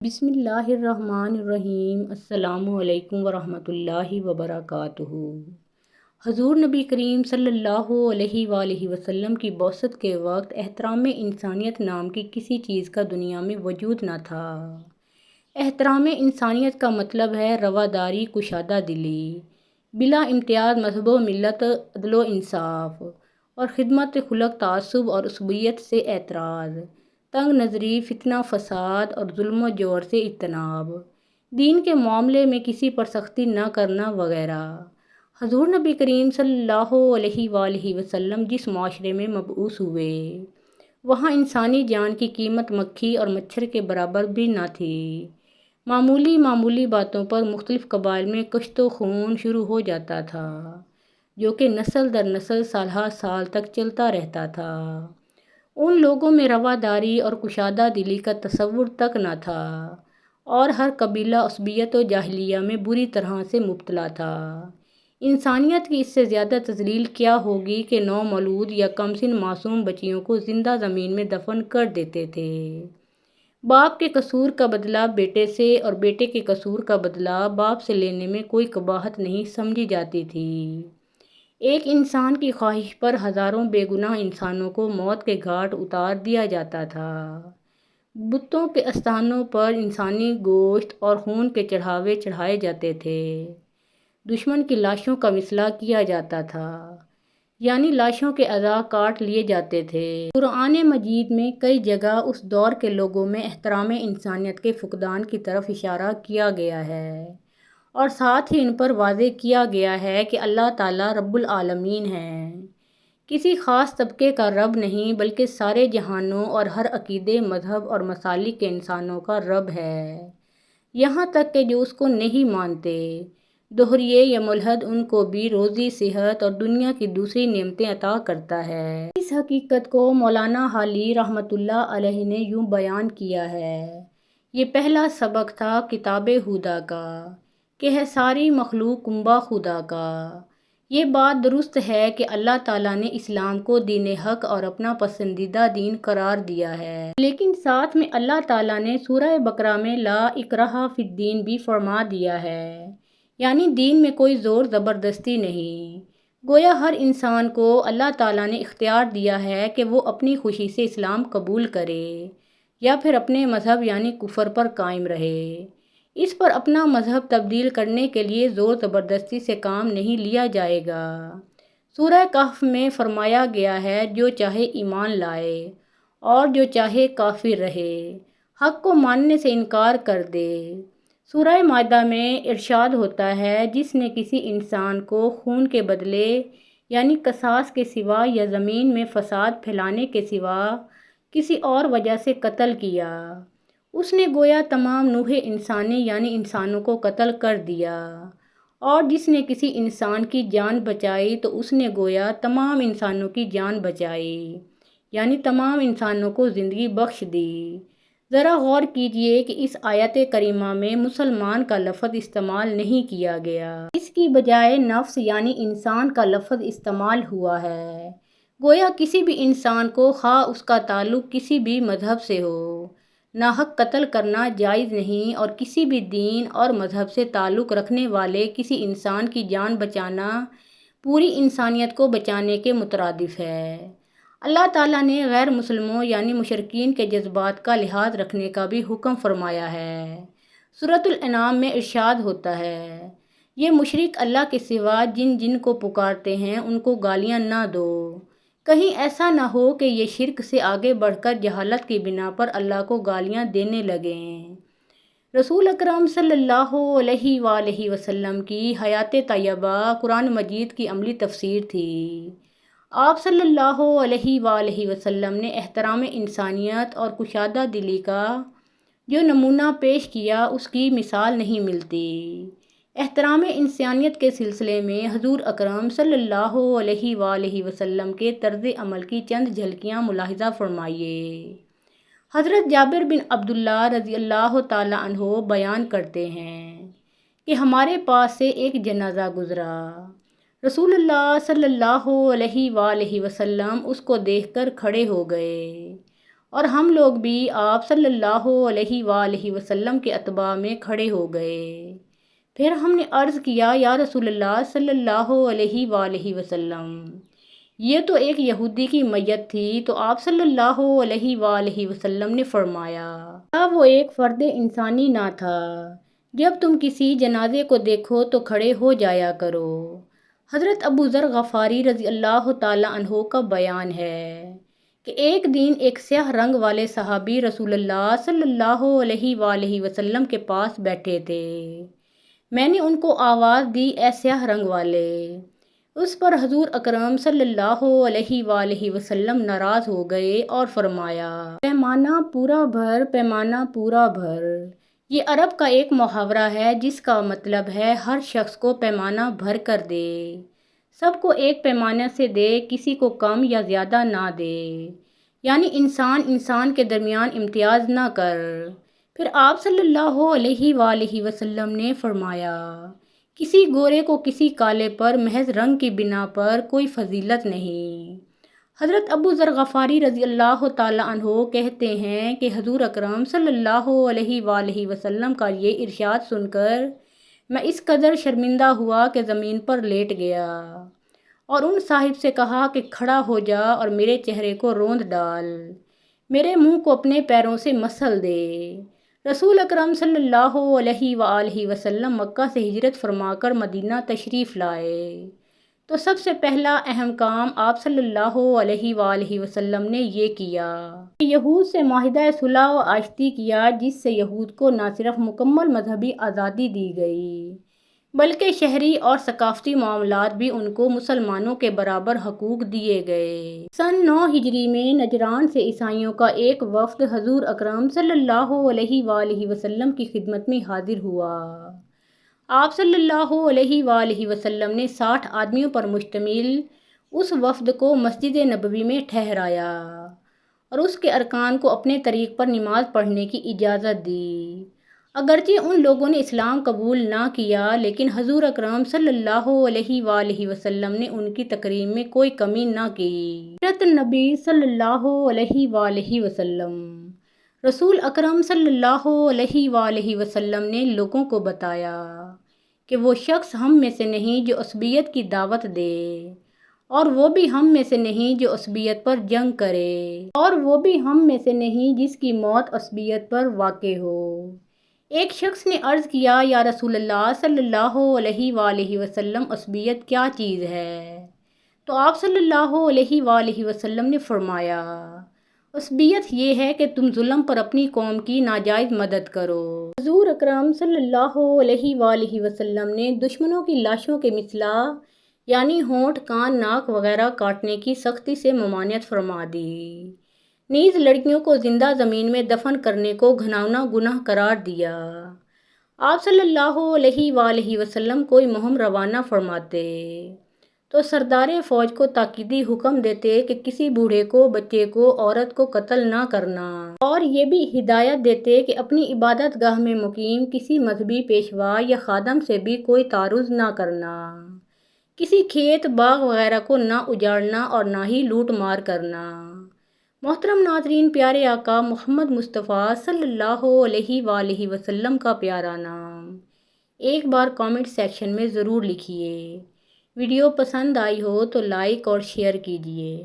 بسم اللہ الرحمن الرحیم۔ السلام علیکم ورحمۃ اللہ وبرکاتہ۔ حضور نبی کریم صلی اللہ علیہ وآلہ وسلم کی بعثت کے وقت احترام انسانیت نام کی کسی چیز کا دنیا میں وجود نہ تھا۔ احترام انسانیت کا مطلب ہے رواداری، کشادہ دلی، بلا امتیاز مذہب و ملت، عدل و انصاف اور خدمت خلق، تعصب اور عصبیت سے اعتراض، تنگ نظری، فتنہ فساد اور ظلم و جور سے اجتناب، دین کے معاملے میں کسی پر سختی نہ کرنا وغیرہ۔ حضور نبی کریم صلی اللہ علیہ وآلہ وسلم جس معاشرے میں مبعوث ہوئے، وہاں انسانی جان کی قیمت مکھی اور مچھر کے برابر بھی نہ تھی۔ معمولی باتوں پر مختلف قبائل میں کشت و خون شروع ہو جاتا تھا، جو کہ نسل در نسل سالہ سال تک چلتا رہتا تھا۔ ان لوگوں میں رواداری اور کشادہ دلی کا تصور تک نہ تھا، اور ہر قبیلہ عصبیت و جاہلیہ میں بری طرح سے مبتلا تھا۔ انسانیت کی اس سے زیادہ تذلیل کیا ہوگی کہ نومولود یا کم سن معصوم بچیوں کو زندہ زمین میں دفن کر دیتے تھے۔ باپ کے قصور کا بدلہ بیٹے سے اور بیٹے کے قصور کا بدلہ باپ سے لینے میں کوئی قباحت نہیں سمجھی جاتی تھی۔ ایک انسان کی خواہش پر ہزاروں بے گناہ انسانوں کو موت کے گھاٹ اتار دیا جاتا تھا۔ بتوں کے استحانوں پر انسانی گوشت اور خون کے چڑھاوے چڑھائے جاتے تھے۔ دشمن کی لاشوں کا مثلا کیا جاتا تھا، یعنی لاشوں کے اعضاء کاٹ لیے جاتے تھے۔ قرآن مجید میں کئی جگہ اس دور کے لوگوں میں احترام انسانیت کے فقدان کی طرف اشارہ کیا گیا ہے، اور ساتھ ہی ان پر واضح کیا گیا ہے کہ اللہ تعالیٰ رب العالمین ہے، کسی خاص طبقے کا رب نہیں بلکہ سارے جہانوں اور ہر عقیدے، مذہب اور مسالک کے انسانوں کا رب ہے، یہاں تک کہ جو اس کو نہیں مانتے، دوہریے یا ملحد، ان کو بھی روزی، صحت اور دنیا کی دوسری نعمتیں عطا کرتا ہے۔ اس حقیقت کو مولانا حالی رحمۃ اللہ علیہ نے یوں بیان کیا ہے: یہ پہلا سبق تھا کتاب ہدیٰ کا کہ ہے ساری مخلوق کنبہ خدا کا۔ یہ بات درست ہے کہ اللہ تعالیٰ نے اسلام کو دین حق اور اپنا پسندیدہ دین قرار دیا ہے، لیکن ساتھ میں اللہ تعالیٰ نے سورہ بقرہ میں لا اکراہ فی الدین بھی فرما دیا ہے، یعنی دین میں کوئی زور زبردستی نہیں۔ گویا ہر انسان کو اللہ تعالیٰ نے اختیار دیا ہے کہ وہ اپنی خوشی سے اسلام قبول کرے یا پھر اپنے مذہب یعنی کفر پر قائم رہے۔ اس پر اپنا مذہب تبدیل کرنے کے لیے زور زبردستی سے کام نہیں لیا جائے گا۔ سورہ کہف میں فرمایا گیا ہے: جو چاہے ایمان لائے اور جو چاہے کافر رہے، حق کو ماننے سے انکار کر دے۔ سورہ مائدہ میں ارشاد ہوتا ہے: جس نے کسی انسان کو خون کے بدلے یعنی قصاص کے سوا یا زمین میں فساد پھیلانے کے سوا کسی اور وجہ سے قتل کیا، اس نے گویا تمام نوع انسانی یعنی انسانوں کو قتل کر دیا، اور جس نے کسی انسان کی جان بچائی تو اس نے گویا تمام انسانوں کی جان بچائی، یعنی تمام انسانوں کو زندگی بخش دی۔ ذرا غور کیجئے کہ اس آیت کریمہ میں مسلمان کا لفظ استعمال نہیں کیا گیا، اس کی بجائے نفس یعنی انسان کا لفظ استعمال ہوا ہے۔ گویا کسی بھی انسان کو، خواہ اس کا تعلق کسی بھی مذہب سے ہو، ناحق قتل کرنا جائز نہیں، اور کسی بھی دین اور مذہب سے تعلق رکھنے والے کسی انسان کی جان بچانا پوری انسانیت کو بچانے کے مترادف ہے۔ اللہ تعالیٰ نے غیر مسلموں یعنی مشرکین کے جذبات کا لحاظ رکھنے کا بھی حکم فرمایا ہے۔ سورۃ الانعام میں ارشاد ہوتا ہے: یہ مشرک اللہ کے سوا جن جن کو پکارتے ہیں ان کو گالیاں نہ دو، کہیں ایسا نہ ہو کہ یہ شرک سے آگے بڑھ کر جہالت کی بنا پر اللہ کو گالیاں دینے لگیں۔ رسول اکرم صلی اللہ علیہ وآلہ وسلم کی حیات طیبہ قرآن مجید کی عملی تفسیر تھی۔ آپ صلی اللہ علیہ وآلہ وسلم نے احترام انسانیت اور کشادہ دلی کا جو نمونہ پیش کیا، اس کی مثال نہیں ملتی۔ احترام انسانیت کے سلسلے میں حضور اکرم صلی اللہ علیہ وآلہ وسلم کے طرز عمل کی چند جھلکیاں ملاحظہ فرمائیے۔ حضرت جابر بن عبداللہ رضی اللہ تعالیٰ عنہ بیان کرتے ہیں کہ ہمارے پاس سے ایک جنازہ گزرا۔ رسول اللہ صلی اللہ علیہ وآلہ وسلم اس کو دیکھ کر کھڑے ہو گئے اور ہم لوگ بھی آپ صلی اللہ علیہ وآلہ وسلم کے اتباع میں کھڑے ہو گئے۔ پھر ہم نے عرض کیا یا رسول اللہ صلی اللہ علیہ وآلہ وسلم، یہ تو ایک یہودی کی میت تھی۔ تو آپ صلی اللہ علیہ وآلہ وسلم نے فرمایا، کیا وہ ایک فرد انسانی نہ تھا؟ جب تم کسی جنازے کو دیکھو تو کھڑے ہو جایا کرو۔ حضرت ابو ذر غفاری رضی اللہ تعالیٰ عنہ کا بیان ہے کہ ایک دن ایک سیاہ رنگ والے صحابی رسول اللہ صلی اللہ علیہ وآلہ وسلم کے پاس بیٹھے تھے۔ میں نے ان کو آواز دی، اے سیاہ رنگ والے۔ اس پر حضور اکرم صلی اللہ علیہ وآلہ وسلم ناراض ہو گئے اور فرمایا، پیمانہ پورا بھر، پیمانہ پورا بھر۔ یہ عرب کا ایک محاورہ ہے جس کا مطلب ہے ہر شخص کو پیمانہ بھر کر دے، سب کو ایک پیمانے سے دے، کسی کو کم یا زیادہ نہ دے، یعنی انسان کے درمیان امتیاز نہ کر۔ پھر آپ صلی اللہ علیہ وآلہ وسلم نے فرمایا، کسی گورے کو کسی کالے پر محض رنگ کی بنا پر کوئی فضیلت نہیں۔ حضرت ابو ذر غفاری رضی اللہ تعالیٰ عنہ کہتے ہیں کہ حضور اکرم صلی اللہ علیہ وآلہ وسلم کا یہ ارشاد سن کر میں اس قدر شرمندہ ہوا کہ زمین پر لیٹ گیا اور ان صاحب سے کہا کہ کھڑا ہو جا اور میرے چہرے کو روند ڈال، میرے منہ کو اپنے پیروں سے مسل دے۔ رسول اکرم صلی اللہ علیہ وآلہ وسلم مکہ سے ہجرت فرما کر مدینہ تشریف لائے تو سب سے پہلا اہم کام آپ صلی اللہ علیہ وآلہ وسلم نے یہ کیا کہ یہود سے معاہدہ صلح و آشتی کیا، جس سے یہود کو نہ صرف مکمل مذہبی آزادی دی گئی بلکہ شہری اور ثقافتی معاملات بھی ان کو مسلمانوں کے برابر حقوق دیے گئے۔ سن 9 ہجری میں نجران سے عیسائیوں کا ایک وفد حضور اکرم صلی اللہ علیہ وآلہ وسلم کی خدمت میں حاضر ہوا۔ آپ صلی اللہ علیہ وآلہ وسلم نے 60 آدمیوں پر مشتمل اس وفد کو مسجد نبوی میں ٹھہرایا اور اس کے ارکان کو اپنے طریق پر نماز پڑھنے کی اجازت دی۔ اگرچہ ان لوگوں نے اسلام قبول نہ کیا، لیکن حضور اکرم صلی اللہ علیہ وآلہ وسلم نے ان کی تکریم میں کوئی کمی نہ کی۔ سیرت النبی صلی اللہ علیہ وآلہ وسلم۔ رسول اکرم صلی اللہ علیہ وآلہ وسلم نے لوگوں کو بتایا کہ وہ شخص ہم میں سے نہیں جو عصبیت کی دعوت دے، اور وہ بھی ہم میں سے نہیں جو عصبیت پر جنگ کرے، اور وہ بھی ہم میں سے نہیں جس کی موت عصبیت پر واقع ہو۔ ایک شخص نے عرض کیا، یا رسول اللہ صلی اللہ علیہ وآلہ وسلم، عصبیت کیا چیز ہے؟ تو آپ صلی اللہ علیہ وآلہ وسلم نے فرمایا، عصبیت یہ ہے کہ تم ظلم پر اپنی قوم کی ناجائز مدد کرو۔ حضور اکرم صلی اللہ علیہ وآلہ وسلم نے دشمنوں کی لاشوں کے مثلا، یعنی ہونٹ، کان، ناک وغیرہ کاٹنے کی سختی سے ممانعت فرما دی۔ نیز لڑکیوں کو زندہ زمین میں دفن کرنے کو گھناؤنا گناہ قرار دیا۔ آپ صلی اللہ علیہ وآلہ وسلم کوئی مہم روانہ فرماتے تو سردار فوج کو تاکیدی حکم دیتے کہ کسی بوڑھے کو، بچے کو، عورت کو قتل نہ کرنا، اور یہ بھی ہدایت دیتے کہ اپنی عبادت گاہ میں مقیم کسی مذہبی پیشوا یا خادم سے بھی کوئی تعارض نہ کرنا، کسی کھیت، باغ وغیرہ کو نہ اجاڑنا اور نہ ہی لوٹ مار کرنا۔ محترم ناظرین، پیارے آقا محمد مصطفیٰ صلی اللہ علیہ وآلہ وسلم کا پیارا نام ایک بار کامنٹ سیکشن میں ضرور لکھیے۔ ویڈیو پسند آئی ہو تو لائک اور شیئر کیجیے۔